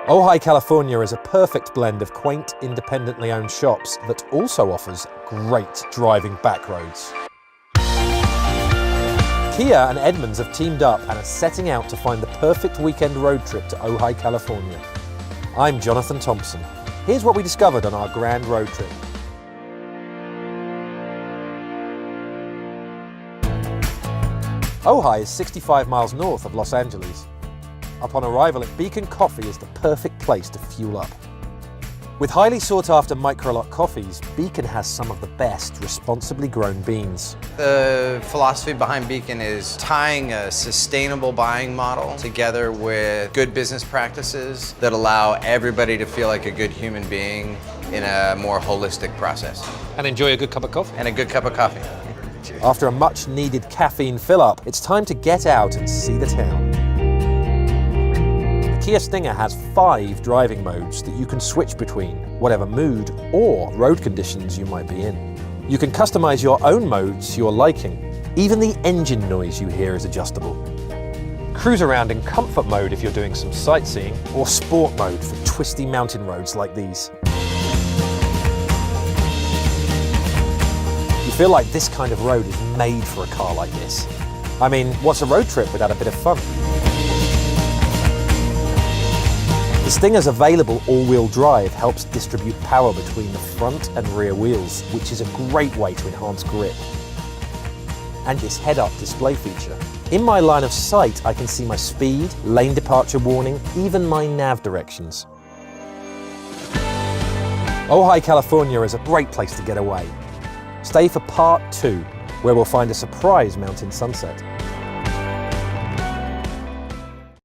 Ojai, California is a perfect blend of quaint, independently owned shops that also offers great driving back roads. Kia and Edmunds have teamed up and are setting out to find the perfect weekend road trip to Ojai, California. I'm Jonathan Thompson. Here's what we discovered on our grand road trip. Ojai is 65 miles north of Los Angeles. Upon arrival at Beacon Coffee is the perfect place to fuel up. With highly sought-after micro-lot coffees, Beacon has some of the best responsibly grown beans. The philosophy behind Beacon is tying a sustainable buying model together with good business practices that allow everybody to feel like a good human being in a more holistic process. And enjoy a good cup of coffee. And a good cup of coffee. After a much-needed caffeine fill-up, it's time to get out and see the town. The Kia Stinger has 5 driving modes that you can switch between, whatever mood or road conditions you might be in. You can customize your own modes to your liking. Even the engine noise you hear is adjustable. Cruise around in comfort mode if you're doing some sightseeing, or sport mode for twisty mountain roads like these. You feel like this kind of road is made for a car like this. I mean, what's a road trip without a bit of fun? The Stinger's available all-wheel drive helps distribute power between the front and rear wheels, which is a great way to enhance grip. And this head-up display feature. In my line of sight, I can see my speed, lane departure warning, even my nav directions. Ojai, California is a great place to get away. Stay for part 2, where we'll find a surprise mountain sunset.